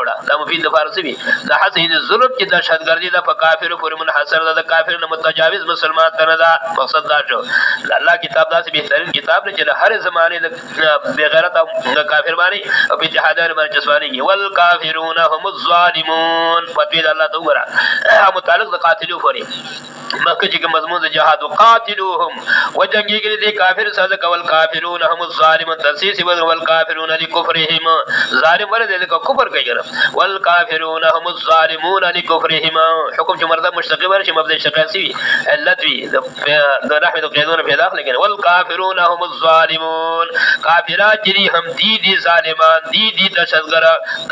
وړه دا مفید د فارسی وی د حسین ظلم چې د شهادت د کافر پر منحصر د کافر نه متجاوز مسلمان ته نه دا مقصد دا شو الله کتاب داسې بهترین کتاب دی چې د هر زمانه د بغیرت او کافر باندې او په جهادانو باندې چسوانیږي والکافرون هم الظالمون فتوی الله ته وګوره متعلق د قاتلو پورې مکه چې مضمون د جهاد وقاتلوهم وجنګيږي دي کافر سره کول کافرون هم الظالمون تنسیس والکافرون لکفرهم ظالم ورته د کفر کوي والکافرون هم الظالمون لکفرهم حکم چې مرده مشتقي ورشي مبدا شقاسي علت وی د رحمت قیدون په داخله کې والکافرون هم الظالمون کافرات دي هم دي ظالمان دي دشتګر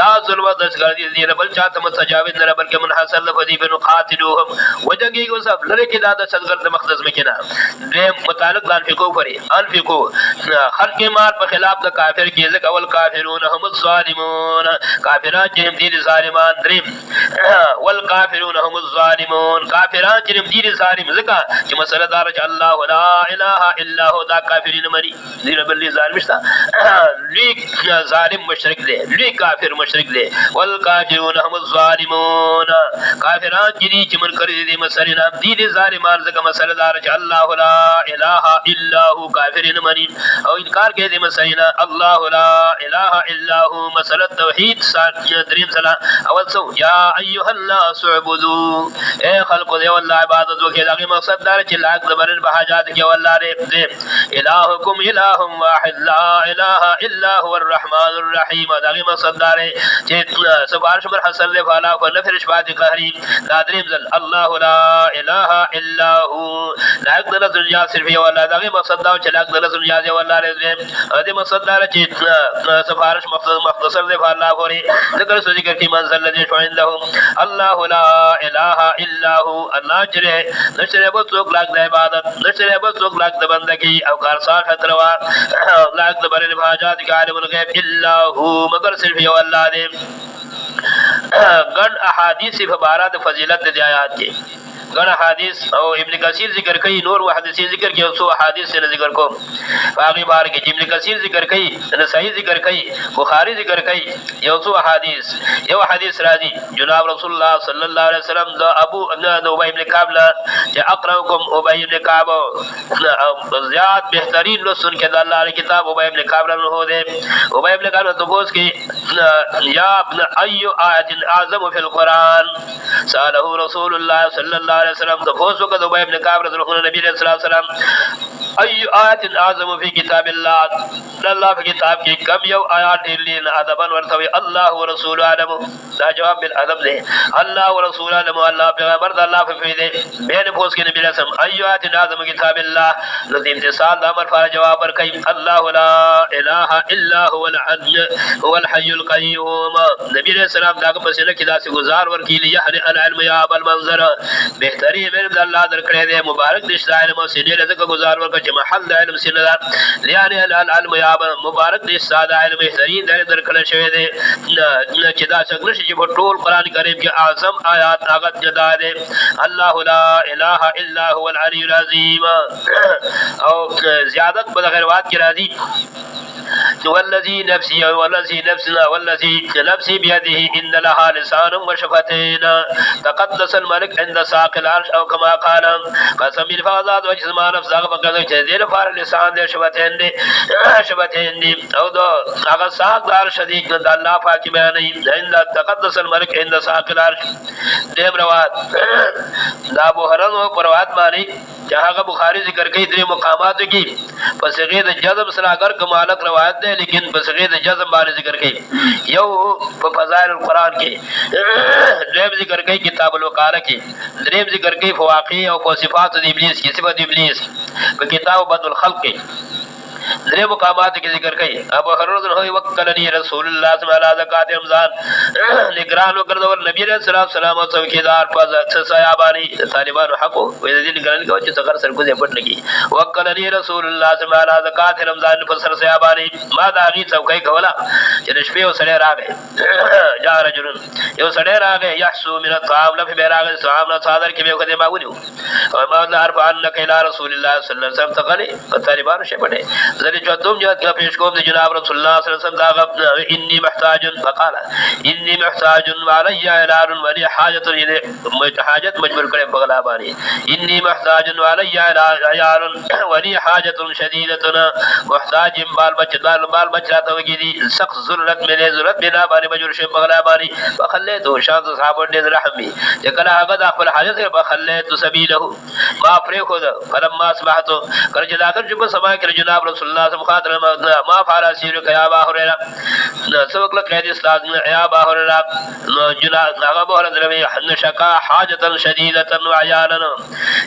دا ظلم دشتګر دي بل چاته متجاوز نه بلکې منحصر لفظي بن قاتلوهم وجنګيږي وسب لره کې دا دشتګر د مقدس مکینا د متعلق د انفقو پرې انفقو خلق مال په خلاف د کافر کې ځکه اول کافرون هم الظالمون کافرات چې دي ظالمان دریم والکافرون هم الظالمون کافرات چې دي ظالم ځکه چې مسله دار چې الله لا اله الا هو دا کافرین مری دي بل ظالم شته لوی ظالم مشرک دی لوی کافر مشرک دی والکافرون هم الظالمون کافرات چې منکر دي مسله نه دي ظالمان ځکه مسله دار چې الله لا اله الا هو کافرین مری او انکار کوي د مسله نه الله لا اله الا هو مسله توحید دریم سلام اول سو یا ایها الناس اعبدوا اے خلق دی والله عبادت وکړه دغه مقصد دا چې لاک زبرن به حاجات کې والله دې الہکم الہ واحد لا اله الا هو الرحمن الرحیم دغه مقصد دا چې سبحان شمر حسن له فالا او نفر شفاعت قهری دا دریم ځل الله لا اله الا هو لاک د دنیا صرف یو الله دغه مقصد دا چې لاک د دنیا دی والله دې مقصد دا چې سفارش مختصر دی فالا غوري ذکر ذکر کی منزل الذي عنده الله لا اله الا هو الله جره نشره بو څوک لاک د عبادت نشره بو څوک لاک د بندگی او کار سات خطروا لاک د بر حاجات عالم الغیب الا هو مگر صرف یو الله دې ګڼ احادیث په بارا د فضیلت د آیات کې ګڼ حدیث او ابن کثیر ذکر کوي نور محدثین ذکر کوي او څو حدیث نه ذکر کوم باقي بار کې ابن کثیر ذکر کوي نسائی ذکر کوي بخاری ذکر کوي یو څو حدیث یو حدیث راځي جناب رسول الله صلی الله علیه وسلم د ابو ابي ابن کعب چې اقرأكم ابي ابن کعب زیات بهترین لسن کې د الله کتاب ابي ابن کعب له ده ابي ابن کعب ته پوښتنه کې یا ابن اي آیت اعظم فی القران ساله رسول الله صلی الله علیہ وسلم تفوسو کا ابی ابن کعب رضی اللہ عنہ نبی علیہ السلام ای آیت اعظم فی کتاب اللہ اللہ فی کتاب کی کم یو آیات لین ادبن ورثوی اللہ ورسول علم دا جواب بالادب دے اللہ ورسول علم اللہ پیغمبر اللہ فی دے بین پوس کے نبی علیہ السلام ای آیت اعظم کتاب اللہ لذی امتصال دا امر فار جواب پر کئی اللہ لا الہ الا هو الحی القیوم نبی علیہ السلام دا پس لکی دا سے گزار ورکی لیحر العلم یا ابا المنظر بهترین علم د الله درکړی دی مبارک دې شته علم او سینې لږه گزار ورکړه چې محل د علم سینې ده لیانه العلم یا مبارک دې ساده علم بهترین د درکړل شوی دی چې دا څنګه شي چې په ټول قران کریم کې اعظم آیات هغه جدا دي الله لا اله الا هو العلی العظیم او زیادت په غیروات کې راځي والذي نفسي والذي نفسنا والذي نفسي بيده ان لها لسان وشفتين تقدس الملك عند ساق العرش او كما قال قسم الفاظات وجسم نفس هغه په دې لپاره لسان دې شفتين دي او دا هغه ساق دار شدید د الله پاک بیانې عند تقدس الملك عند ساق العرش دیم روایت دا ابو هرره روایت باندې چې هغه بخاری ذکر کوي درې مقامات کې پس غیر د جذب سره اگر کمالک روایت ده لیکن پس غیر د جذب باندې ذکر کوي یو په فضائل القرآن کې دریم ذکر کوي کتاب الوقاره کې دریم ذکر کوي فواقع او په صفات د ابلیس کې صفات ابلیس په کتاب بدء الخلق کې درې مقامات کې ذکر کوي ابو هرره هو وکلنی رسول الله صلی الله علیه وسلم زکات رمضان نگران وګرځول نبی رسول الله سلام او څوکیدار په صحابانی طالبانو حق وي د دې نگران کوي چې څنګه سر کو دې پټ لګي وکلنی رسول الله صلی الله علیه وسلم زکات رمضان په سر صحابانی ما دا غي څوکي کولا چې شپې وسره راغی جا رجل یو سره راغی یحسو من الطعام لفي بیراغ طعام نه صادر کې به کده ما ونیو او ما عرف انک الى رسول الله صلی الله علیه وسلم تقلی طالبانو شه پټه ذل چوتم جهت کا پیش کو جناب رسول الله صلی الله علیه وسلم انی محتاج فقال انی محتاج وعلی اعلان ولی حاجت حاجت مجبور کرے بغلا بانی انی محتاج وعلی اعلان ولی حاجت شدیدة محتاج بال بچا تو گیری سخت ضرورت میں ضرورت بنا بانی مجبور شے بغلا بانی فخلیت شان صحابہ نے رحمی کلا هغه خپل حاجت بخلیت سبیله ما فرے خود فلما اصبحت کر جدا کر جب سما کر جناب رسول الله صلی الله علیه وسلم ما فعل سیر کیا با هريره سبق قید استاد یا با هريره جناب هغه به هريره شکا حاجتا شدیدة وعیانا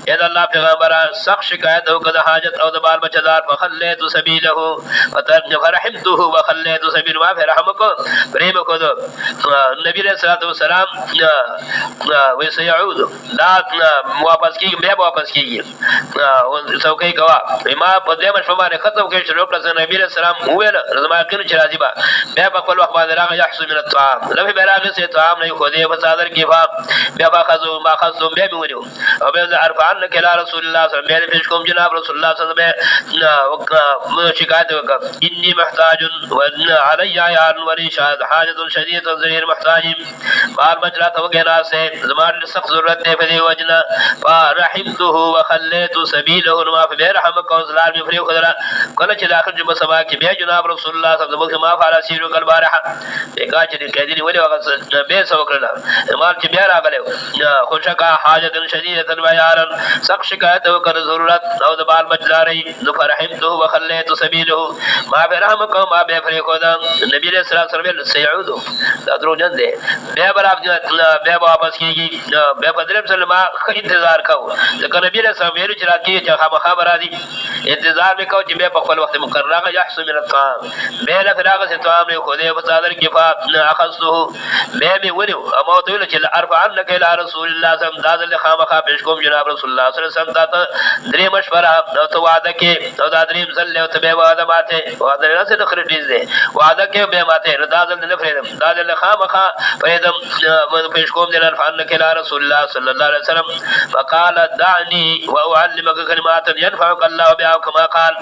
اذا الله پیغمبر سخت شکایت او کذ حاجت او بال بچدار فخلیت سبیله فرحمته وخلیت سبیل ما فرحمک پریم کو نبی علیہ الصلوۃ والسلام وسيعود لا واپس کی بیا واپس کی څوکۍ کوا ما په دې مشفما نه ختم کې شروع کړ نبی علیہ السلام ویل زما کړي چې راځي با بیا په خپل وخت باندې راغی يحسن من الطعام لو بلاغ سے طعام نہیں خو دې په صادر کې فا بیا باخذو ما خذو بیا میونیو او بیا عرف عن کلا رسول الله صلی الله علیه وسلم پیش کوم جناب رسول الله صلی الله علیه وسلم شکایت وکړه انی محتاج وان علی عیان ولی شاهد حاجت شدیدة ذریر محتاج بار بچلا تو گنا سے زمان سخت ضرورت ہے فدی وجنا فرحمته وخلیت سبیله ما برحمک وزلال می فریو خدرا کله چې داخل جمع سبا کې بیا جناب رسول الله صلی الله علیه وسلم ما فعل سیرو کل بارحه بیگا چې کېدی ولی وغه به سو کړل امام چې بیا راغله خوشکا حاجت شدیدة بیان سخت شکایت وکړ ضرورت او د بال بچلاري نو فرحمته وخلیت سبیله ما برحمک ما به فریو خدا نبی علیہ الصلوۃ والسلام سيعود دا درو جن دے بیا برابر بیا واپس کیږي بیا بدرم سلمہ انتظار کو ځکه نبی علیہ السلام ویل چې راځي چې خبر راځي انتظار وکاو چې بیا په خپل وخت مقرره يحسن من الطعام بیا له فراغ سے طعام له خو دې په صادر کې فا اخذته بیا می ونیو اما ته ویل چې ارفع عنك الى رسول الله صلی الله علیه وسلم خامخا پیش کوم جناب رسول الله صلی الله علیه وسلم ته درې مشوره او تو وعده کې او دا درې مزل له ته وعده ماته وعده نه څه تخریټیز دي وعده کې به ماته رضا دل نه فریدم دا دل خامخا فریدم من پیش کوم دل ارفع عنك الى رسول الله صلی الله علیه وسلم فقال دعني واعلمك كلمات ينفعك الله بها كما قال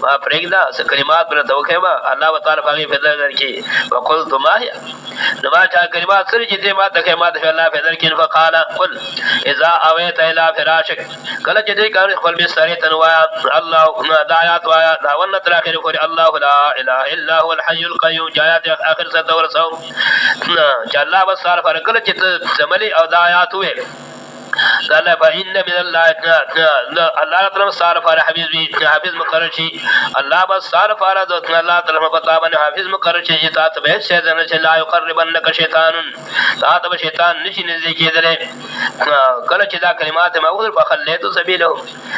ما فريدا كلمات من توکما الله تعالی فقي فضل درکی وقلت ما هي نما چا کلمات سر جته ما ته ما ته الله فضل کین فقال قل اذا اويت الى فراشك کله چې کار خپل به سره تنوا الله دعات وایا دا ون تر اخر کو الله لا اله الا هو الحي القيوم جاءت اخر ست ورسو چې الله وسار فرکل چې زملي او دعات وې قال فإن من الله الله تعالی صار فار حافظ مقرر شي الله بس صار فار ذات الله تعالی پتا باندې حافظ مقرر شي چې تاسو به شیطان چې لا يقربنك شیطان تاسو به شیطان نشي نږدې کېدل کله چې دا کلمات موږ په خلیت سبیله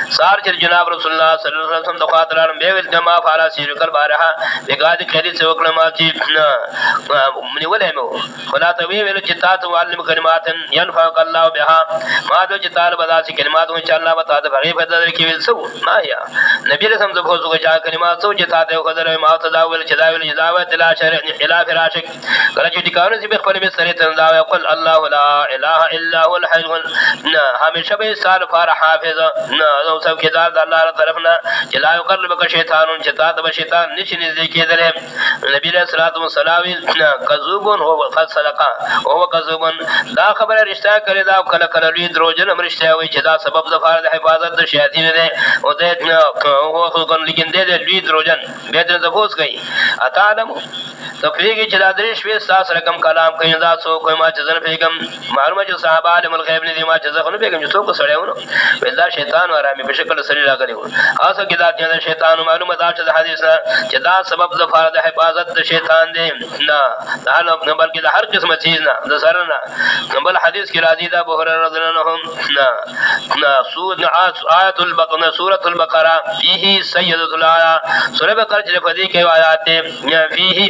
صار چې جناب رسول الله صلی الله علیه وسلم د خاطران به ول جما فارا سیر کل بارها بګاد کړي څو کلمات چې منی ولېمو خدا ته ویل چې تاسو علم کلمات ينفع الله بها ما دو چې طالب ادا سي کلمات ان شاء الله بتا د غیب بدر کې ویل سو ما یا نبی رسول الله کو چا کلمات سو چې تاسو خدای ما تداول چې داول اجازه الى شرع الى فراشك کله چې ټکاونه چې خپل به سره تندا وقل الله لا اله الا هو الحي همیشه به سار فار حافظ نو سب کې دار د الله تعالی طرفنا چې لا يقربك شیطان چې تاسو شیطان نشي نږدې کېدل نبی رسول الله صلوات کذوبون هو قد صدقه او کذوبون دا خبره رښتیا کړی دا کله کله دروژن امرشتیا وي چې دا سبب د فرض حفاظت د شیاطین دی او د هو خو لیکن د لوی دروژن به د تفوس کوي اته علم تفریقی چې دا درې شپې ساس رقم کلام کوي دا سو کوئی ما چې زن پیغام معلومه چې صحابه عالم الغیب نه دي ما چې زغنه پیغام چې څوک سړیونه ودا شیطان ورامي په شکل سری راغلی و اسه کې دا چې شیطان معلومه دا چې حدیث چې دا سبب د فرض حفاظت د شیطان دی نه دا نه بلکې د هر قسمه چیز نه د سر نه بل حدیث کې راځي دا بهر رضی الله عنهم نه آیت البقره سورۃ البقره فيه سیدۃ الایا سورۃ بقره چې په دې کې آیات فيه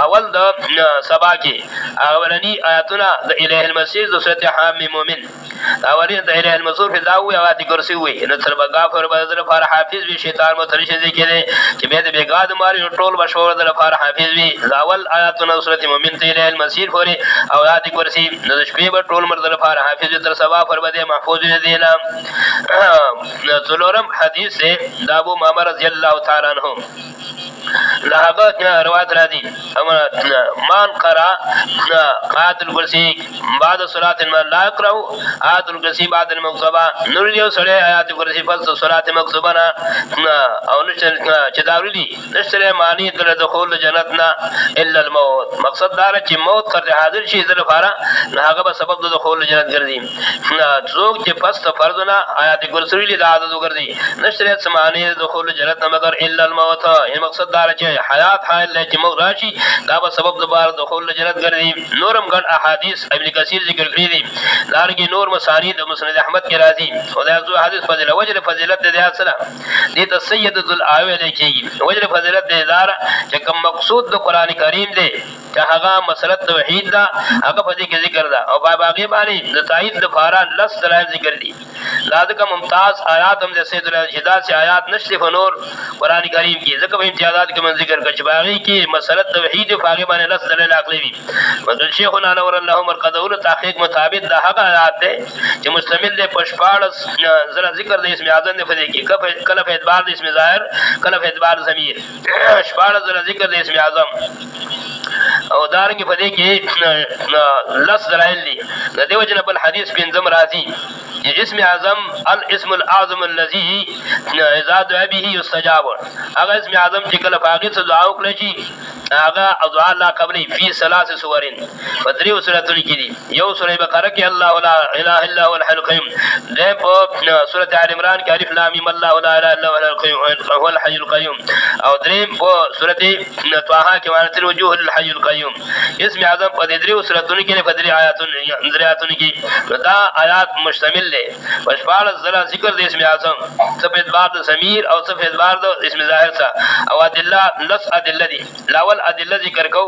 اول د سبا کې اولنی آیاتونه د اله المسیح د سورته حامیم مومن اولین د اله المسور په داوی آیات کرسی وي نو تر بغافر بدر فار حافظ وی شیطان مترش ذکر چې به د بیګاد ماری ټول بشور د فار حافظ وی اول آیاتونه سورته مومن ته اله المسیح پورې او آیات کرسی د شپې په ټول مرد د فار حافظ تر سبا پر بده محفوظ دینه څلورم حدیث سے ابو معمر رضی الله تعالی عنہ لهغت روایت راځي مان قرا قاتل الكرسي بعد صلاه ما لا يقرا آيات الكرسي بعد المكتوبه نور یو سره آیات الكرسي فصل صلاه مكتوبه او نشل چداولی نشره معنی در دخول جنت نا الا الموت مقصد دار چې موت کر حاضر شي در فارا هغه به سبب د دخول جنت ګرځي څوک چې پس فرض نه آیات الكرسي له عادت ګرځي نشره سمانی دخول جنت مگر الا الموت یعنی مقصد دار چې حیات حال چې موت راشي دا به سبب د بار دخول جنت ګرځي نورم ګڼ احادیث ابن کثیر ذکر کړی دي دارنګه نور مسانید مسند احمد کې راځي او دا جو حدیث فضیلت د اصله دي ته سیدۃ الآیه لیکيږي وجه فضیلت د ادار چې کوم مقصود د قران کریم دی چې هغه مسله توحید دا هغه په دې کې ذکر دا او باقي باندې د تایید د فاران لس دلایل ذکر دي لازم ممتاز آیات هم د سید الهدایت سے آیات نشته فنور قران کریم کې ځکه په امتیازات کې من ذکر کړ چې باقي کې مسله توحید فاغه باندې لس دلایل عقلی دي مگر شیخنا نور الله مرقدول تحقیق مطابق د هغه آیات ده چې مستمل له پشپاړس زرا ذکر د اسم اعظم نه فدی کې کله په اعتبار د اسم ظاهر کله په اعتبار ضمیر پشپاړس زرا ذکر د اسم اعظم او دارنګه په دې کې لس دلایل دي د دیو جن بل حدیث بنظم راځي اسم اعظم الاسم الاعظم الذي اذا دعا به يستجاب هغه اسم اعظم چې کله فاقد څه دعا وکړي شي هغه دعا الله قبلي فی ثلاث سورین بدریو سورتون کې دي یو سورې بقره کې الله لا اله الا هو الحي القيوم ده په سورته ال عمران کې الف لام میم الله لا اله الا هو الحي القيوم او دریم په سورته طه کې وانت الوجوه الحي القيوم اسم اعظم په دریو سورتون کې په درې آیاتونو کې دا آیات مشتمل دي وشفاعل زرا ذکر د اسم اعظم صفات بعد ضمیر او صفات بعد اسم ظاهر سا او ادله لس ادله دي لاول ادله ذکر کو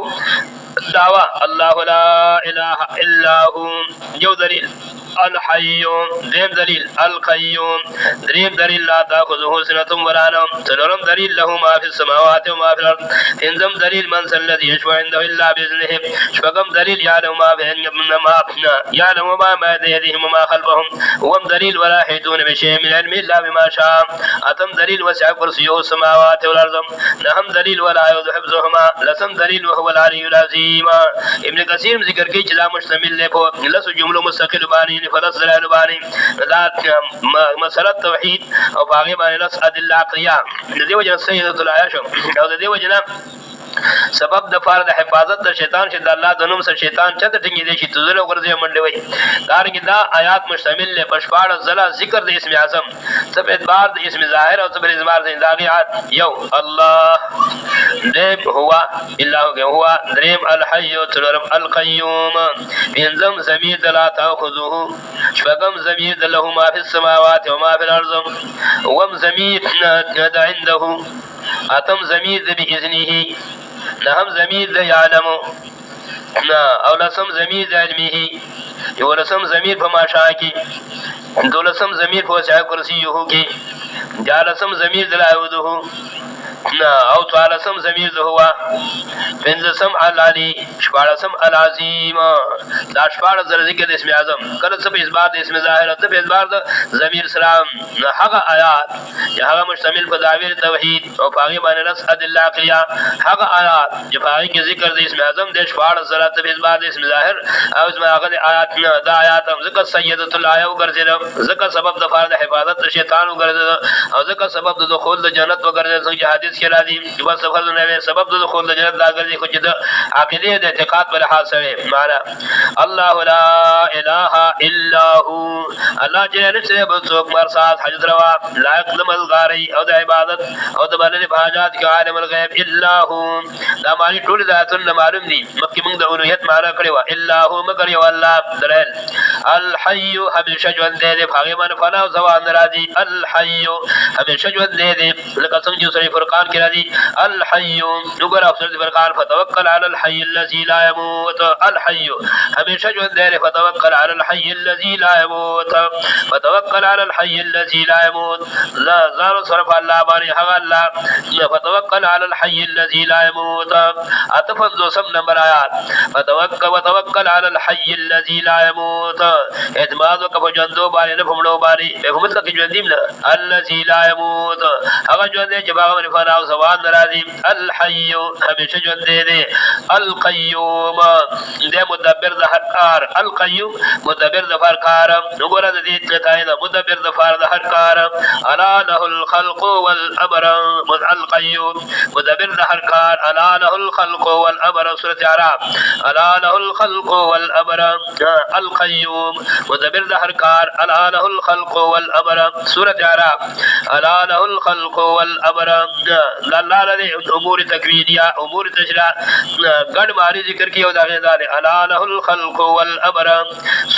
دعوا الله لا اله الا هو یو دلیل الحي دریم دلیل القيوم دریم دلیل لا تاخذه سنه ولا نوم څلورم دلیل له ما في السماوات وما في الارض پنځم دلیل من الذي يشفع عنده الا باذنه شپږم دلیل يعلم ما بين يديهم وما خلفهم وم دلیل ولا يحيطون بشيء من علم الا بما شاء اتم دلیل وسع كرسيه السماوات والارض نهم دلیل ولا يؤذ حفظهما لسم دلیل وهو العلي العظيم ابن کثیر ذکر کوي چې دا مشتمل له په لس جملو مستقل باندې فلس دلایل باندې ذات مسله توحید او باغی باندې لس ادله عقلیه د دې وجه سیدۃ العیش او د دې وجه سبب د فرض حفاظت د شیطان چې د الله د نوم سره شیطان چته ټینګې دي چې تزل ورځي منډي وي دارنګه دا آیات مشتمل له پشپاړ زلا ذکر د اسم اعظم سب اعتبار د اسم ظاهر او سب اعتبار د داغیات یو الله دیم هو الا هو دریم الحي تلرم القيوم بنظم ضمیر لا تاخذه شفقم ضمیر له ما في السماوات وما في الارض وم ضمیر عنده اتم ضمیر باذنه نهم ضمیر د یعلم او لسم ضمیر د علمه یو لسم ضمیر په ماشا کې دولسم ضمیر په وسع کرسیه کې جالسم ضمیر د لاوده او ثالثم ضمیر د هوا پنځم العلی شپاړسم العظیم دا شپاړس ځله ذکر د اسم اعظم کله څه په اثبات د اسم ظاهر څه په اثبات د ضمیر سلام هغه آیات چې هغه مشتمل په دعوی توحید او هغه باندې رس ادله عقلیه هغه آیات چې هغه کې ذکر د اسم اعظم د شپاړس ځله په اثبات د اسم ظاهر او اسم هغه د آیات نه دا آیات هم ذکر سیدۃ الایه وګرځیدل ذکر سبب د فرض حفاظت شیطان وګرځیدل او ذکر سبب د دخول د جنت وګرځیدل څنګه حدیث کې راځي چې بس سفر نه سبب د دخول د جنت راګرځي خو چې د عقیده د اعتقاد پر حال سره معنا الله لا اله الا هو الله جل جلاله بل څوک مرصاد حجت روا لایق د ملګری او د عبادت او د باندې حاجات کې عالم الغیب الا هو دا معنی ټول ذاتن معلوم دي مکه موږ د اولوہیت معنا کړی و الا هو مگر یو الله درل الحي همیشه ژوند دی هغه باندې فنا او زوال ناراضي الحي همیشه ژوند دی لکه څنګه چې سورې فرقان کې راځي الحي وګوره سورې فرقان فتوکل علی الحي الذي لا يموت الحي همیشه ژوند دی فتوکل علی الحي الذي لا يموت فتوکل علی الحي الذي لا يموت لا زار صرف الله باندې هغه الله فتوکل علی الحي الذي لا يموت اتفضل سم نمبر آیات فتوکل علی الحي الذي لا يموت اعتماد وکړه ژوندو باندې نه فهملو باندې په مطلق کې ژوندیم نه الذي لا يموت هغه ژوند چې هغه باندې فنا او زوال ناراضي الحي همیشه ژوند دی القيوم دې مدبر د هر کار القيوم مدبر د هر کار وګوره د دې ځای د مدبر د هر د هر کار الا له الخلق والامر القيوم مدبر د هر کار الا له الخلق والامر سوره اعراف الا له الخلق والامر القيوم مدبر د هر کار الا له الخلق والامر سوره اعراف الا له الخلق والامر الله له امور تکوینیه امور تشریع ګډ معنی ذکر کیو دا غزال الا له الخلق والامر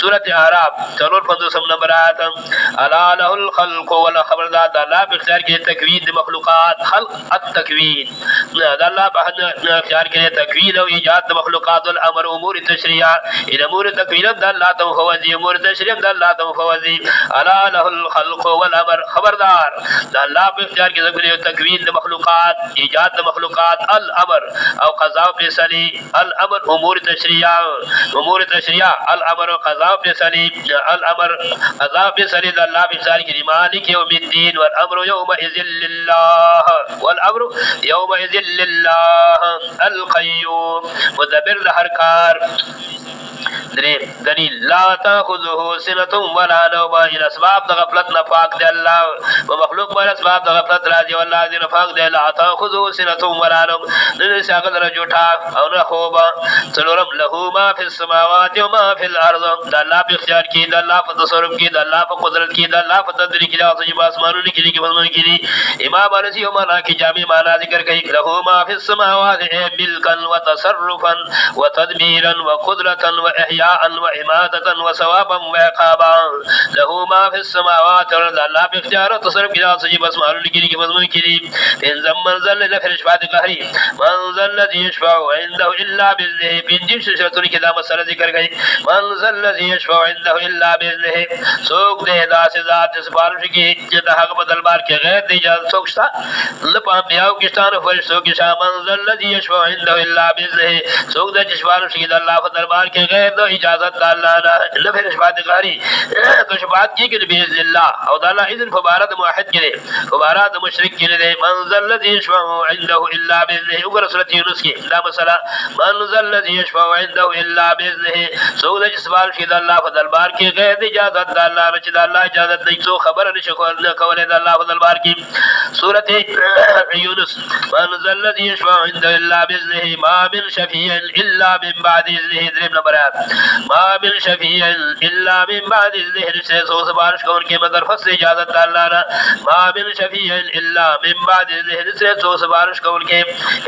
سوره اعراف ضرور 15 نمبر آیات الا له الخلق والخبردار الله په اختیار کې تکوین د مخلوقات خلق التکوین دا الله په اختیار کې تکوین او ایجاد د مخلوقات والامر امور تشریع ان امور تکوین د الله ته فوزي امور تشریع د الله ته فوزي الا له الخلق والامر خبردار دا الله په اختیار کې ذکر تکوین د مخلوقات ایجاد د مخلوقات الامر او قضاء فیصله الامر امور تشریع الامر قضاء فیصله الامر قضاء فیصله د الله په اختیار کې مالک یوم الدین والامر یومئذ لله والامر یومئذ لله القیوم مدبر د هر کار دلیل لا تاخذه سنه ولا نوم ان اسباب د غفلت نه پاک دی الله ومخلوق پر اسباب د غفلت راځي والله دې نفاق دی لا تاخذه سنه ولا نوم دې شاګل رجوټا او نه خوب څلورم له ما فی السماوات و ما فی الارض د الله په اختیار کې د الله په تصرف کې د الله په قدرت کې د الله په تدبیر کې د الله اسمانونو کې کې مضمون کې امام انسی او معنا کې جامع معنا ذکر کوي له ما فی السماوات ملکا وتصرفا وتدبيرا وقدرة واحياء واماده وثوابا وعقابا له ما في السماوات والارض الله په اختیار او تصرف کې راځي بس مالو لیکلي کې مضمون کې ان زمن ذل لفر شفاعت قهري من ذل الذي يشفع عنده الا باذنه بنجي شرطو کې دا مسله ذکر کوي من ذل الذي يشفع عنده الا باذنه سوق دې داسې ذات سپارښت کې چې د حق په دربار کې غیر دی اجازه څوک شته لپاره بیاو کې ستانه فرشتو کې شامل ذل الذي يشفع عنده الا باذنه سوق دې سپارښت کې د الله په دربار کې غیر دی اجازه د الله نه لفر شفاعت قهري تو شفاعت کې باذن الله او د الله اذن فبارد موحد کې فبارد مشرک کې دی من ذل الذي يشفع عنده الا باذنه وګور سورۃ یونس کې دا مسله من ذل الذي يشفع عنده الا باذنه سوق دې سوال کې د الله په دربار کې غیر دی اجازه د الله نه چې د الله اجازه نه څو خبر نشي کولای د الله په دربار کې سورۃ یونس من ذل الذي يشفع عنده الا باذنه ما من شفيع الا من بعد اذنه دریم نمبر ما من شفيع الا من بعد اذنه سے سو سپارش کون کے مگر فصل اجازت اللہ را ما من شفيع الا من بعد اذنه سے سو سپارش کون کے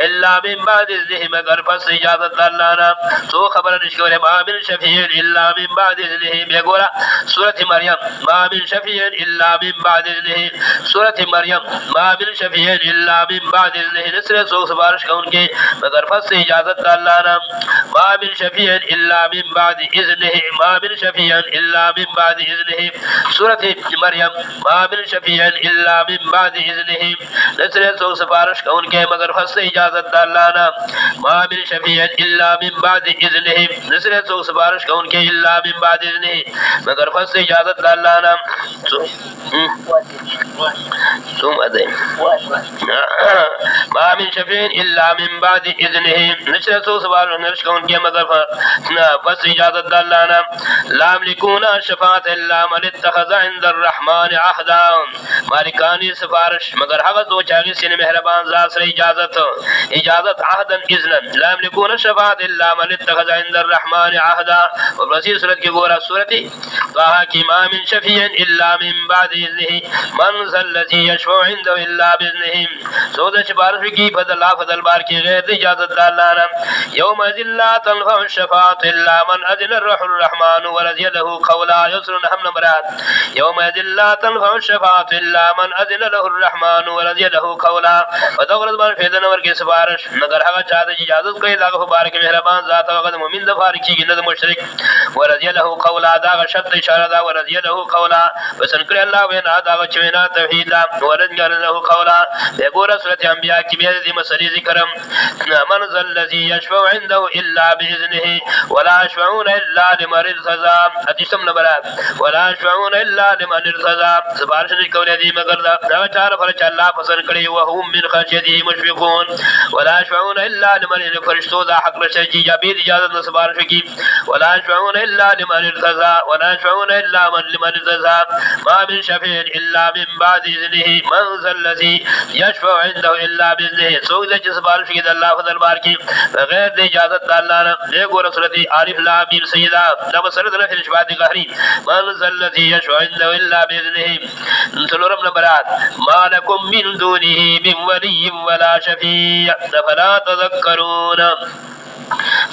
الا من بعد اذنه مگر فصل اجازت اللہ را سو خبر نشکور ما من شفيع الا من بعد اذنه بگورا سورۃ مریم ما من شفيع الا من بعد اذنه سورۃ مریم ما من شفيع الا من بعد اذنه سے سو سپارش کون کے مگر فصل اجازت اللہ را ما من شفيع إلا من بعد إذنه ما من شفيع إلا من بعد إذنه سورة مريم ما من شفيع إلا من بعد إذنه نسر سو سفارش کون کے مگر فصل اجازت دالانا ما من شفيع إلا من بعد إذنه نسر سو سفارش کون کے إلا من بعد إذنه مگر فصل اجازت دالانا ما من شفيع إلا من بعد إذنه نسر سو سفارش کون کے مگر فصل اجازت دالانا لا يملكون الشفاعة إلا من اتخذ عند الرحمن عهدا مالکانی سفارش مگر هغه څوک چې هغه سینه مهربان ذات سره اجازت عهدا اذنا لا يملكون الشفاعة الا من اتخذ عند الرحمن عهدا وفي سورة کې ګوره سورة طه کې ما من شفيع الا من بعد اذنه من ذا الذي يشفع عنده الا باذنه سود سفارش کی فضل بار کی غیر اجازت دالانا يوم لا تنفع الشفاعة الا من اذن الرحمن ورضي له قولا يسر هم نمرات يوم لا تنفع الشفاعة الا من اذن له الرحمن ورضي له قولا ودغرض بار فیدن ور کی سفارش مگر هغه چا د اجازت کوي لاغه مبارک مهربان ذات هغه مومن د فارقی نه مشرک ورضي له قولا دا شرط اشاره دا ورضي له قولا وسن کړ الله وینا دا چوینا توحید ورضي له قولا وګوره سورۃ انبیاء کې به دې مسلې ذکرم من ذا الذي يشفع عنده الا باذنه ولا يشفعون الا لمن ارتضى اتشم نبرات ولا يشفعون الا لمن ارتضى سفارش نه کوي دې مگر دا چار پر الله پسند کړي وهم من خشيته مشفقون ولا يشفعون الا لمن فرشتو دا حق نشي چې جابر اجازه نه سفارش کی ولا يشفعون الا لمن ارتضى ولا يشفعون الا لمن ارتضى ما من شفيع الا من بعد اذنه من ذا الذي يشفع عنده الا باذنه سوق د سفارش کی د الله فضل بار کی بغیر د اجازت الله نه ګور سورۃ الف لام میم سیدا دا مسله د اشباط قهری من ذا الذي يشفع عنده الا باذنه سلورم نبرات ما لكم من دونه من ولي ولا شفيع فلا تذكرون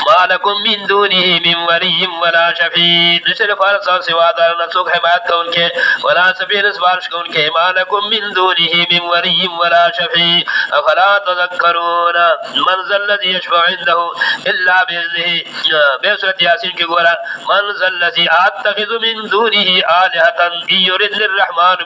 ما لكم من دونه من ولي ولا شفيع نشر فارس اور سوا دار نسوک حمایت کون کے ولا سفیر سفارش کون کے ما لكم من دونه من ولي ولا شفيع افلا تذكرون من ذا الذي يشفع عنده الا باذنه بسورة یاسین کی گورا من ذا الذي اتخذ من دونه آلهة ان يرد للرحمن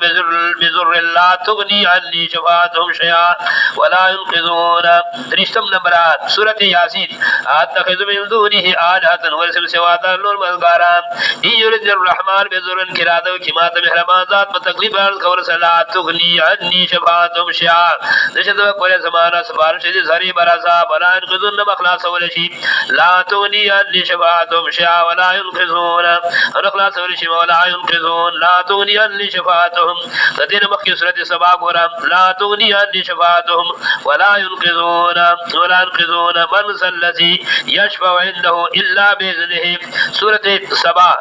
بذر لا تغني عني شفاعتهم شيئا ولا ينقذون درشتم نمبرات سورة یاسین اتخذ من دونه آلهة ورسم سواتا نور مذکارا ان يرد الرحمن بذر کرادو کمات مہربان ذات بتکلیف عرض قول صلاة تغنی عنی شفاعتهم شیعا نشد وقل زمانہ سفارش دی زری برازا ولا ينقذون مخلاص ولشی لا تغنی عنی شفاعتهم شیعا ولا ينقذون انخلاص ولشی ولا ينقذون لا تغنی عنی شفاعتهم تدین مخی صورت سبا گورا لا تغنی عنی شفاعتهم ولا ينقذون من ذا الذي يشفع عنده الا باذنه سورة سبا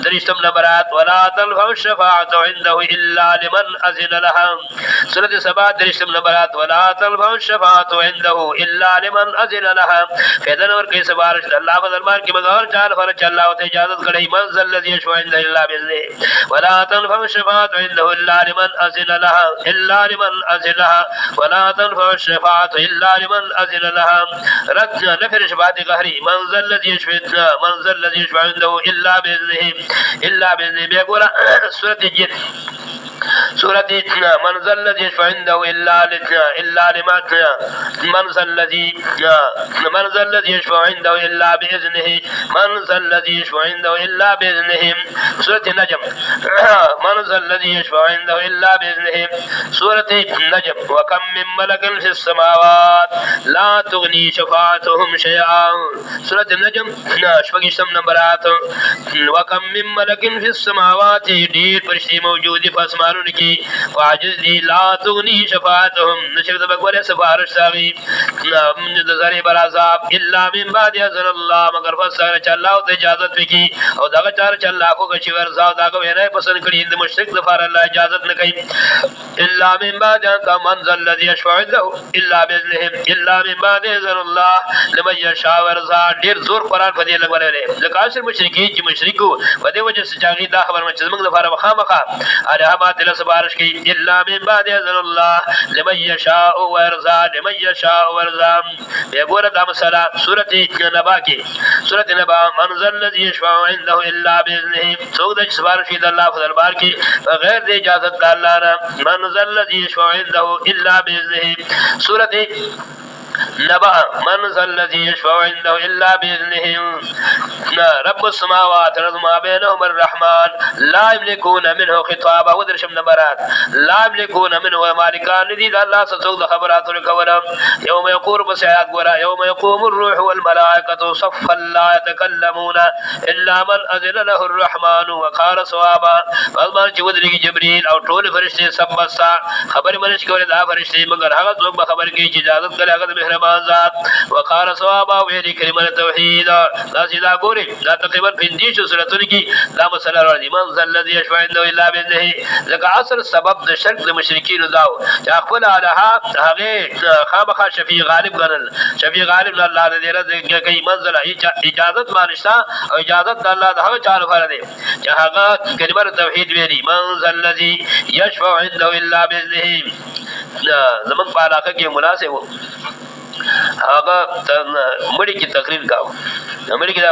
درشتم نبرات ولا تنفع الشفاعة عنده الا لمن اذن لها سورة سبا درشتم نبرات ولا تنفع الشفاعة عنده الا لمن اذن لها فیدن اور کئی سبارش اللہ فضلمان کی مغار چال فرچ اللہ و تجازت کڑی من ذا الذي يشفع عنده الا باذنه ولا تنفع الشفاعة عنده الا لمن اذن لها ولا تنفع الشفاعة الا لمن اذن لها رد نفر شفاعت قهری من ذا الذي يشفع عنده الا باذنه بيقول سورة الجن سورة من ذا الذي يشفع عنده الا لمن من ذا الذي يشفع عنده الا باذنه من ذا الذي يشفع عنده الا باذنه سورة النجم من ذا الذي يشفع عنده الا باذنه سورة النجم وكم من ملك في السماوات لا تغني شفاعتهم شيئا سورة النجم شپږشتم نمبرات وكم من ملك في السماوات ډیر فرشتي موجود په اسمانونو کې واجز دي لا تغني شفاعتهم نشد بګوره سفارش ساوي د زری برازاب الا من بعد اذن الله مگر فسر چې الله ته اجازه وکي او دا چار چې الله کو چې ورزا دا کو نه پسند کړي د مشرک د فار الله اجازه نه کوي الا من بعد من ذا الذي يشفع عنده الا باذنه الا من بعد اذن الله لمن يشاء ورزا ډیر زور قران په دې لګوري ځکه چې مشرکین چې مشرکو په دې وجه سجاغي دا خبر مچ زمنګ د فار مخامخه اره ما باطل سفارش کی الا من بعد اذن الله لمن يشاء ويرضى لمن يشاء ويرضى. بیا ګوره دا مسله سورۃ نبا کې سورۃ نبا من ذا الذي يشفع عنده الا باذنه. څوک د سفارش د الله په دربار کې بغیر د اجازه د الله نه. من ذا الذي يشفع عنده الا باذنه. سورۃ نبأ من ذا الذي يشفع عنده الا باذنه. رب السماوات والارض ما بينهما الرحمن لا يملكون منه خطابا. ودرشم نمبرات لا يملكون منه مالکان دي الله څخه خبرات ورکول. يوم يقول بسيات غرا يوم يقوم الروح والملائكه صفا لا يتكلمون الا من اذن له الرحمن وقال صوابا. فالما چې ودرېږي جبريل او ټول فرشتي سب بسا خبر منش کول دا فرشتي مگر هغه څوک به خبر کوي چې اجازه کړي هغه مهربان ذات. وقال صوابا ویلي کلمه توحید. دا سیدا ګوري دا تقریبا 50 سورتونو کې دا مسله راځي. من ذا الذي يشفع عنده الا باذنه. لکه اصل سبب د شرک د مشرکین داو چې خپل الها هغه خامخا شفیع غالب غنل. شفیع غالب الله دې رزق کوي منزله اجازت مانشتا او اجازت الله د هغه چالو کړی دی چې هغه کلمه توحید ویلي. من ذا الذي يشفع عنده الا باذنه. زمون په علاقه کې مناسب هغه مړي کی تقریر کاو. مړي کی دا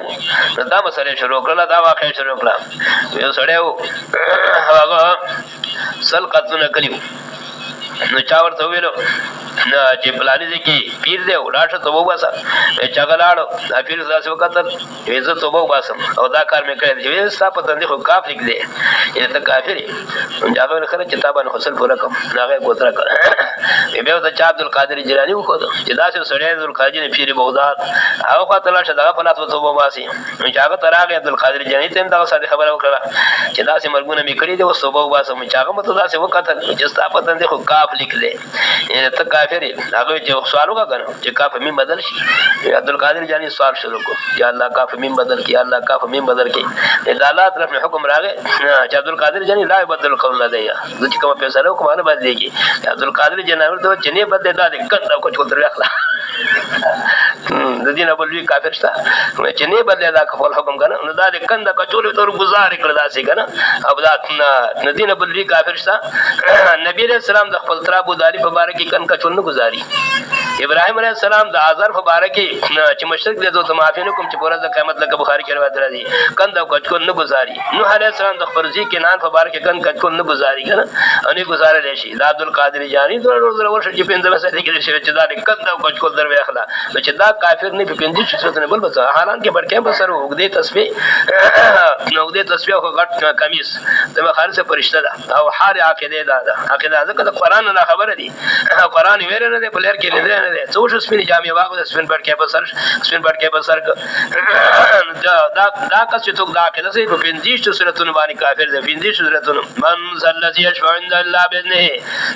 مو دا مسله شروع کړه دا واقع شروع کړه. یو سړیو هغه سل قطونه کلیو نو چا ورته ویلو نه چې پلانې دي کې پیر دی ولاړ ته وو باسه چغلاړو دا پیر داسې وکړل عزت وو باسم او دا کار مې کړی دی وستا په تندې خو کاف لیک دی یې ته کافر یې هغه خره چې تابانه حاصل پوره کوم هغه کوتره کړ. بیا ته چا عبد القادر جیلانی وکړ چې داسې سړی عبد القادر پیر بغداد هغه خاطر لاشه دا په لاس وته وو باسي چې هغه تراغه عبد القادر جیلانی ته دا ساده خبره وکړه چې داسې مرګونه مې کړی دی او صبح باسم چې هغه مته داسې وکړه چې ستا په تندې خو کاف لیک دی یې ته کافر هغه چې سوال وکړو چې کاف میم بدل شي. عبد القادر جانی سوال شروع کو یا الله کاف میم بدل کی یا الله کاف میم بدل کی. دا الله طرف نه حکم راغی چې عبد القادر جانی لا بدل قول لدی چې کوم فیصله کوم نه بدلېږي. عبد القادر جانی ورته چې نه بدل دا کړه کو چې تر اخلا د دې نه بلوي کافر شته چې نه بدل دا خپل حکم کنه نو دا د کنده کچول تر گزار کړه داسې کنه او دا نه دې نه بلوي کافر شته. نبی رسول الله د خپل ترابو داری په باره کې کن کچول نه گزاري. ابراهيم عليه السلام د آزر په باره کې چې مشرک دي ته معافي نه کوم چې پورا د قیامت لکه بخاری کې روایت راځي کند او کچول نه گزاري. نوح عليه السلام د خپل ځی کې نان په باره کې کن کچول نه گزاري کنه ان گزارل شي. عبد القادر جانی د ورځ چې پنځه مسله کې چې دا کند او کچول دروي اخلا چې دا کافر نه په پنځه شتو نه بل بس حالان کې برکه به سره وګدې تسبیح نو وګدې تسبیح خو غټ کمیس د خارسه فرشته ده او حال عقیده ده عقیده ځکه د قران نه خبره دي. قران ویل نه دی په لار کې نه دی څو شو سپین جامې واغ د سپین برکه په سر سپین برکه په سر دا کس چې څوک دا عقیده سي په پنځه سورتونو باندې کافر دی. پنځه سورتونو من ذا الذي يشفع عند الله باذنه.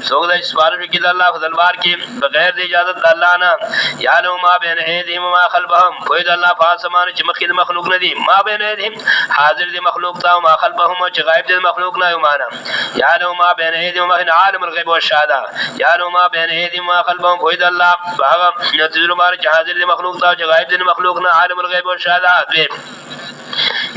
څوک د سپارښت کې د الله په دربار کې بغیر د اجازه د الله نه یا نو ما بین ایدیم ما خلفهم کوئی د الله په اسمان چې مخکې مخلوق نه دي ما بین ایدیم حاضر دي مخلوق تا ما خلفهم چې غایب دي مخلوق نه یو معنا یا نو ما بین ایدیم ما عالم الغیب والشهاده یا نو ما بین ایدیم ما خلفهم کوئی د الله هغه نتیجه مار چې حاضر دي مخلوق تا چې غایب دي مخلوق نه عالم الغیب والشهاده.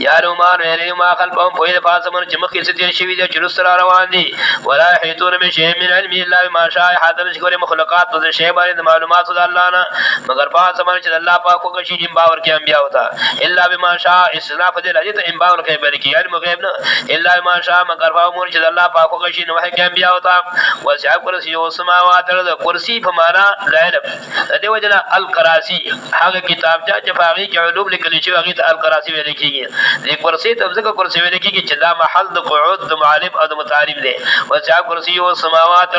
یا رومان ویلی ما خلفهم پوی د پاسمن چې مخکې ستیر شوي دي چې رسل روان دي ولا یحیطون بشیء من علمه الا بما شاء. حاضر شګوري مخلوقات د شی باندې معلومات د الله نه مگر پاسمن چې الله پاک کو شي جن باور کې انبیا وتا الا بما شاء. اسراف دې راځي ته باور کې بلکې علم غیب نه الا بما شاء مگر پاسمن چې الله پاک کو شي نو کې انبیا وتا. وسع کرسی او سماوات د کرسی په معنا غیب دې وجنه القراسی هغه کتاب چې فقہی کې علوم لیکل شي هغه ته القراسی ویل کېږي. د کرسی تفسیر کرسی ویل کېږي چې دا محل د قعود د معلم او د متعارف دی. وسع کرسی او سماوات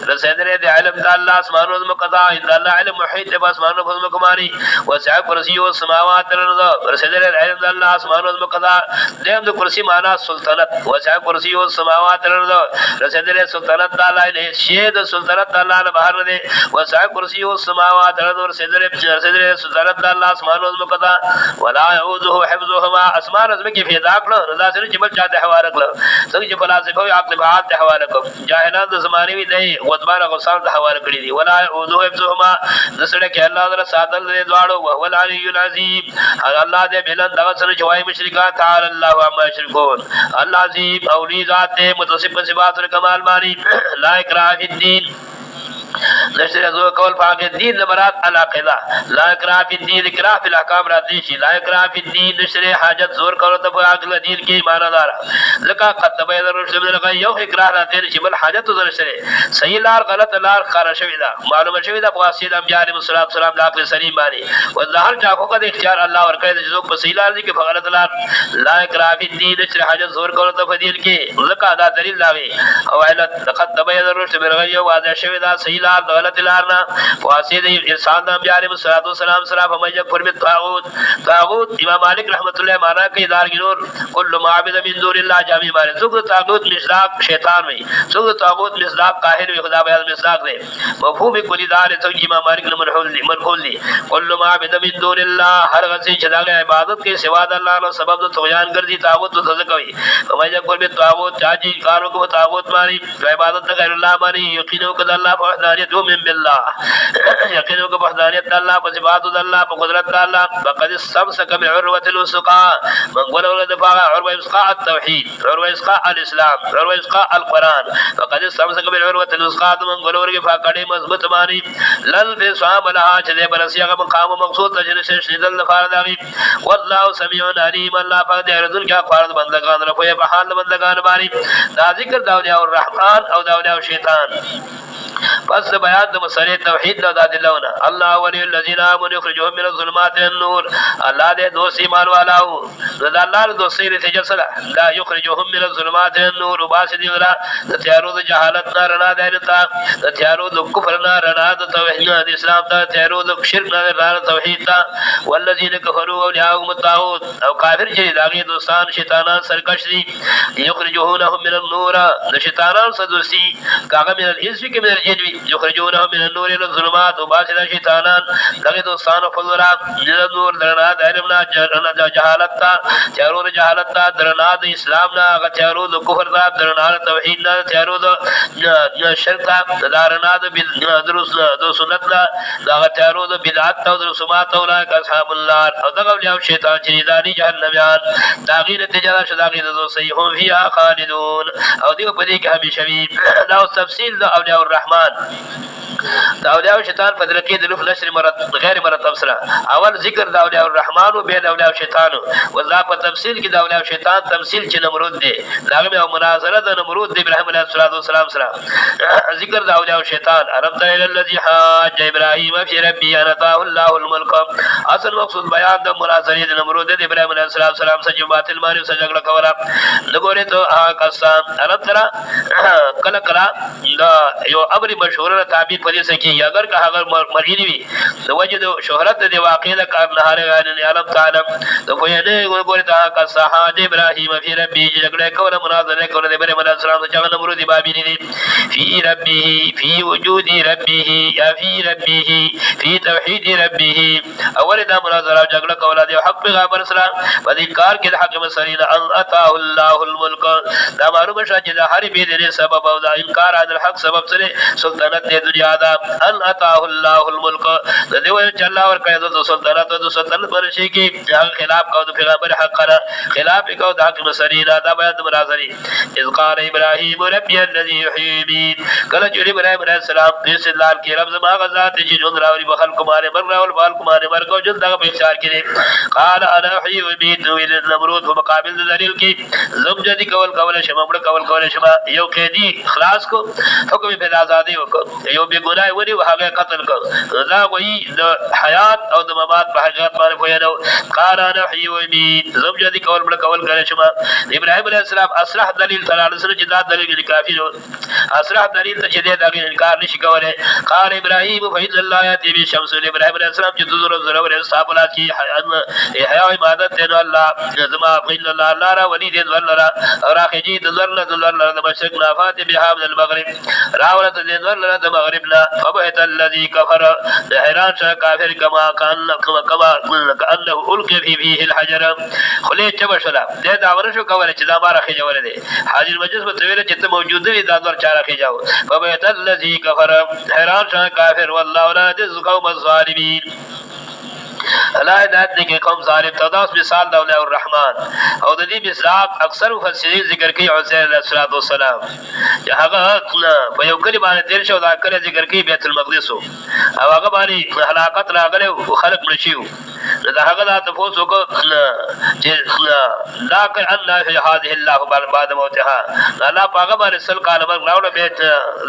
رسیدل د علم د الله اسمانو د مقطع د الله علم محیط په اسمانو په مکمانی. وسع کرسی او سماوات رسیدل د علم د الله اسمانو د مقطع د کرسی معنا سلطنت. وسع کرسی او سماوات رسیدل سلطنت د الله له شی د سلطنت د الله نه بهر دی. وسع کرسی او سماوات رسیدل سلطنت د الله اسمانو د مقطع ولا يعوذه حفظهما ما اسمان ازم کې پیدا کړ رضا سره چې بل چاته حواله کړ څنګه چې فلسفه او عقل بحات ته حواله کړ جاهلان د زمانه وی دی غضبان غصان ته حواله کړی دي ولا اعوذ بهما نسړه کې الله تعالی ساتل دې دواړو او هو العلی العظیم الله دې بلند دغه سره جوای مشرکان تعالی الله عما یشركون الله عظیم اولی ذات متصف صفات الکمال مانی لا اکراه فی الدین نشر ازو کول پاک دین نمرات علاقہ لا اکراه فی الدین اکراه فی الاحکام راضی شی لا اکراه فی الدین نشر حاجت زور کرو ته پاک دین کی ایمان دار لکا قد تبین الرشد من الغی یو اکراه راته شی بل حاجت زر شری صحیح لار غلط لار خار شوی دا معلوم شوی دا واسید انبیاء علیهم السلام دا عقل سلیم بانی و ظاهر چاکو کا اختیار اللہ اور کہے جو په صحیح لار دی کہ غلط لار لا اکراه فی الدین نشر حاجت زور کرو ته دین کی لکا دا دلیل لاوی او علت قد تبین الرشد من الغی واضح شوی دا صحیح لار غلط لارنا واسید انسان انبیاء علیهم السلام سلام ہمیں کفر بالطاغوت طاغوت امام مالک رحمۃ اللہ مانا کہ دار گنور کل معبد من دون اللہ جامع مالک سوگ طاغوت مصداق شیطان میں سوگ طاغوت مصداق قاہر و خدا بیان مصداق دے مفہوم کلی دار تو امام مالک نے منحول دی کل معبد من دون اللہ ہر غسی چدا گئے عبادت کے سوا اللہ نے سبب طغیان کر دی طاغوت تو تزکوی ہمیں کفر بالطاغوت چاچی کاروں کو طاغوت مانی عبادت غیر اللہ مانی یقینوں کہ اللہ وحدانیت من بالله یقینوں کو وحدانیت اللہ پر صفات اللہ پر قدرت اللہ فقد استمسك بالعروة الوثقى من قول دفاع عروة اسقاء التوحید عروة اسقاء الاسلام عروة اسقاء القرآن فقد استمسك بالعروة الوثقى من قول فقد مضبوط مانی لن في صحاب لها چلے برسیغ مقام مقصود تجن سے شدل فارداغی والله سمیع علیم اللہ فقد اردن کیا فارد بندگان رفوی بحال بندگان باری دا ذکر داولیاء الرحمن او داولیاء الشیطان پس بیان د مسئلے توحید د دلونه الله ولی الذین آمنوا یخرجهم من الظلمات الى النور الله دې دوست ایمان والاو د الله دوستي نتیجه سره لا یخرجهم من الظلمات الى النور واسدی ولا د تیارو د جهالت نه رڼا دایرتا د تیارو د کفر نه رڼا د توحید د اسلام ته تیارو د شرک نه رڼا د توحید ته والذین کفروا اولیاءهم الطاغوت او کافر چې داغي دوستان شیطانان سرکش دي یخرجونهم من النور د شیطانان سره دوستي کاغه من الانس کې من یخرجونهم من النور الى الظلمات وباسل شیطانان لگے دوستان فضرا نور درنا دائرنا جہالت تا چارو جہالت تا درنا اسلام نا چارو کفر تا درنا توحید نا چارو شرک تا درنا درست دو سنت نا چارو بدعت تا رسومات اولئک اصحاب النار او دغه له شیطان چې دانی جهنميان تاغیر تجارت شداغی دو صحیحون فیها خالدون او دیو پدې کې همیشه وی دا تفصیل د اولیاء الرحمن دا اولیاء شیطان په درکې د لوف نشر غیر مرتب سره اول ذکر د اولیاء الرحمن او به د اولیاء شیطان وذا په تفصیل کې د اولیاء شیطان تمثيل چې نمرود دی داغه او مناظره د نمرود دی ابراهیم علیه السلام سره ذکر د اولیاء شیطان رب تعالی الذی حاج ابراهیم فی ربی ان اتاه الله الملک اصل مقصود بیان د مناظره د نمرود دی ابراهیم علیه السلام سره باطل ماری سره جګړه کوله نګورې ته کسان رب تعالی کله کله یو امر مشهور تعبیر پدې سکی اگر که اگر مرګری وي د وجد شهرت د واقع د کار نه هره غان عالم تعالی د په نه ګورې ته کا صحابه ابراهیم فی ربی جګړه کوله مناظره کوله د ابراهیم علیه السلام څخه نمرود بابی دي فی ربه فی وجود ربه یا فی ربه فی توحید ربه اول دا مناظره جګړه کوله د حق پیغمبر سره په دې کار کې د حق مسرین ان اتاه الله الملک دا معلومه شوه چې د هر بی د سبب او د انکار عن الحق سبب سره سلطنت د دنیا دا ان اتاه الله الملک د دې وجه چې الله ورکړي د سلطنت او د سلطنت پر شي کې هغه خلاف کو د پیغمبر حق کړه خلاف کو د حق مسرین دا بیان د مناظری اذ قال ابراهیم ربی الذی یحیی کله چې ابراهیم علیه السلام د استدلال کې رب زما غزاد چې جون راوړي بخل کوماره مر راول بال کوماره مر کو جون دا په اختیار کې قال انا احیی و امیت ویل نمرود په مقابل د دلیل کې زمجدی کول شمه مړ کول شمه یو قیدی خلاص کو حکم په آزادی وکړه یو به ګناه ونی هغه قتل کړ دا وایي د حیات او د ممات په حاجات باندې ویلو قال انا احیی و امیت زمجدی کول مړ کول کړه شمه ابراهیم علیه السلام اصرح دلیل تعالی سره چې دا دلیل کافی نو اصرح دلیل ته چې دا انکار نشي کولای قال ابراهیم فإذ الله یاتی بالشمس ابراهیم علیه السلام چې ذو ذره ور صاحب الله چې حیا عبادت ته الله زما قیل الله لارا ولی دې ورلرا او راخجی د ورلرا د مشرق نافات بها من المغرب راولت دې ورلرا د مغربنا فبهت الذي كفر حیران شو کافر کما كانه القي فيه الحجر خلی چبشلا دې دا ورشو کوله چې دا ما راخجی ولې حاضر مجلس په تویل چې موجود دي دا ور چا راخجاو فبهت الذي كفر حیران شو کافر والله لا يجز قوم الظالمين الله هدایت دې قوم ظالم تداس مثال د اولیاء الرحمن او د دې مثال اکثر مفسرین ذکر کوي حسین علیه السلام چې هغه په یو کلی باندې تیر شو دا کله ذکر کوي بیت المقدس او هغه باندې هلاکت راغله او خلق مړشیو دا هغه د تاسو کو چې لا کان فی هذه الله بعد موتها الله پاګه باندې سل کال راوړ بیت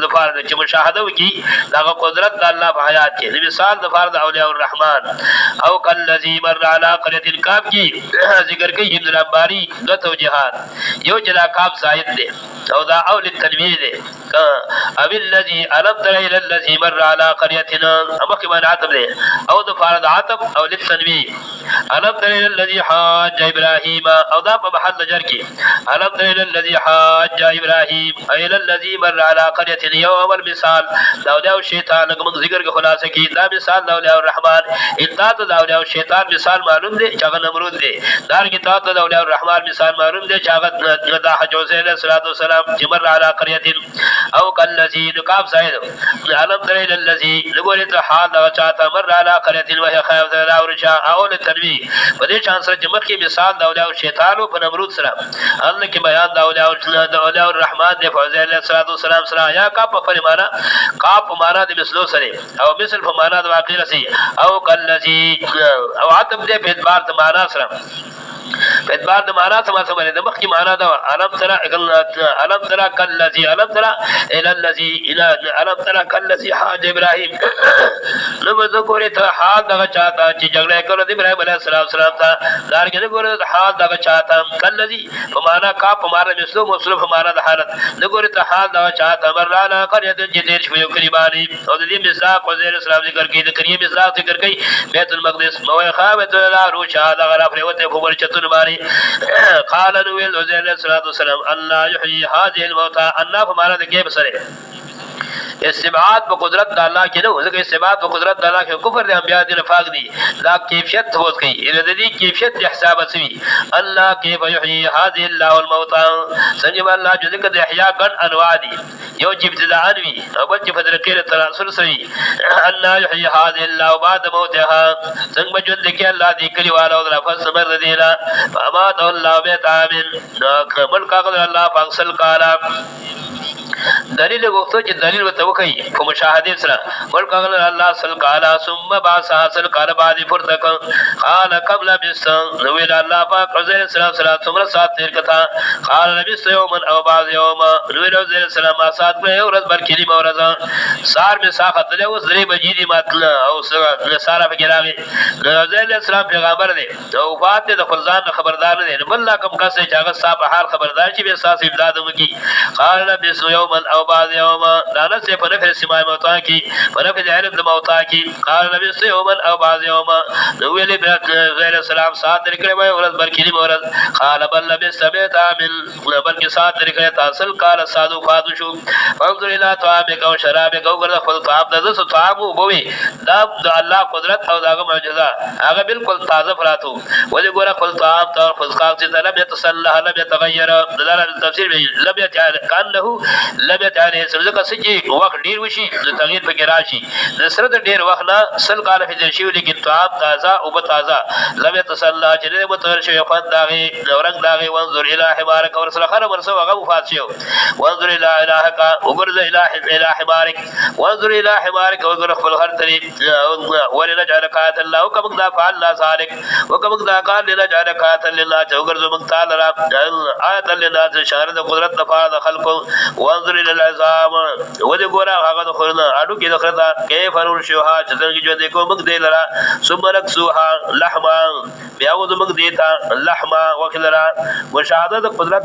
لپاره چې مشاهده وکي دا قدرت د الله په حیات کې مثال د فرض اولیاء الرحمن او کالذی مر علی قريه کاف کی ذکر کوي ابن الانباری دو توجیهات یو جلا کاف زائد دے او دا اول التنویر دے او الذی الم تر الى الذی مر علی قريتنا مخبن عتب دے او د فرض عتب او للتنویر الم تر الى الذی حاج ابراهیم او دا په محل جر کې الم تر الى الذی حاج ابراهیم الى الذی مر علی قريه یوم المثال دا او شیطان کوم ذکر کې خلاصه کی دا مثال دا اولیاء الرحمن اطاعت دا اولیاء شیطان مثال معلوم دی چې هغه نمرود دی دار کې اطاعت دا اولیاء الرحمن مثال معلوم دی چې هغه دا حجوز علیہ السلام جمر علی قريه او کالذی نقاب زائد علم تر الى الذی لګورې ته حال دا چاته مر علی قريه وهي خائف ذا ورشا اول تنوی په دې شان سره چې مخکې مثال دا اولیاء شیطان او نمرود سره الله کې بیان دا اولیاء الرحمن دی فوز علیہ السلام سره یا کا په فرمانا کا په معنا د مثلو سره او مثل په معنا د واقع رسی او کالذی او عتب دې په اعتبار د معنا سره په اعتبار د معنا سره د مخکې معنا دا علم ترى کالذی علم ترى الى الذی الى علم ترى کالذی حاج ابراهیم نو ذکر ته حال دغه چاته چې جګړه کړو د ابراهیم علیه السلام ته دار کې ګوره حال دغه چاته کالذی په معنا کا په معنا مثلو مسلم په معنا د حالت ذکر ته حال دغه چاته مرانه قريه چې دې شو یو کلیمانی او د دې مثال قزیر اسلام ذکر کوي د کریم مثال ذکر کوي بیت المقدس موه خابت لا روشا دغه رافروته په ورچته باري قال نو عزيز عليه الصلاه والسلام الله يحيي هذه الموتى الله فمانه د کې بسره استبعاد په قدرت د الله کې نو ځکه استبعاد په قدرت د الله کې کفر د انبیاء د نفاق دي دا کیفیت هوت کوي ان د دې کیفیت د حساب اسوي الله كيف يحيي هذه الله الموتى څنګه الله چې ذکر د احیا ګن انواع دي یو چې ابتداء وي او بل چې فضل کې تناسل سوي الله يحيي هذه الله بعد موتها څنګه چې د الله دې کلی والو د لفظ صبر دینا فما الله بتامن کمل کاغذ الله فاصل کالا دلیل غوښتو چې دلیل وته وکي په مشاهده سره ورکړل الله صلی الله ثم باس حاصل کار بعد فرتک قال قبل بس نو ویل الله پاک عزیز السلام څومره سات تیر کتا قال نبی یوم او بعض یوم نو ویل عزیز السلام سات په ورځ بر کلی مورز سار می صافت له اوس درې بجې دی ماتله او ساره فکراوي عزیز السلام پیغمبر دی او فاته د خلزان خبردار نه دی بل لا کوم کس چې هغه صاحب حال خبردار چې به اساس امداد وکي قال نبی یوم او بعض یوم دانه سے فنفع سماع موتا کی فنفع علم د موتا کی قال نبی یوم او بعض یوم نو ویل غیر السلام سات رکړې وای ورځ بر کلی مورز قال بل نبی سمعت من بلکې سات رکړې تاسل قال سادو فادو شو فانظر الى طعامك او شرابك او غره خپل طعام د څه طعام وبوي دا د الله قدرت او دغه معجزه هغه بالکل تازه فراتو ولې ګوره خپل طعام تر خلقات چې لم يتصلح لم يتغير دلالت تفسیر لم يتعال كانه لم يتعال سرزه سچي وخت ډیر وشي د تغییر پکې راشي د سره د ډیر وخت نه سل کال فجر شي لیکن طعام تازه او تازه لم يتصلح چې له متور شي خو داغي رنگ داغي وانظر الى حمارك ورسل خر ورسو هغه وفات شو وانظر الى الهك وغرز الى حمارك وانظر الى حمارك وغرز خپل هر تري ولنجعل قات الله وكم ذا فعل الله صالح وكم ذا قال لنجعل قات لله وغرز من تعالى آيات للناس شهر قدرت نفاذ خلق وانظر الى العظام ودي ګورا هغه خورنا اډو کې دخلتا كيف نرشوها چې جو دې کو مګ دې لرا ثم ركسوها لحما بیا و دې مګ دې تا لحما وکړه مشاهده قدرت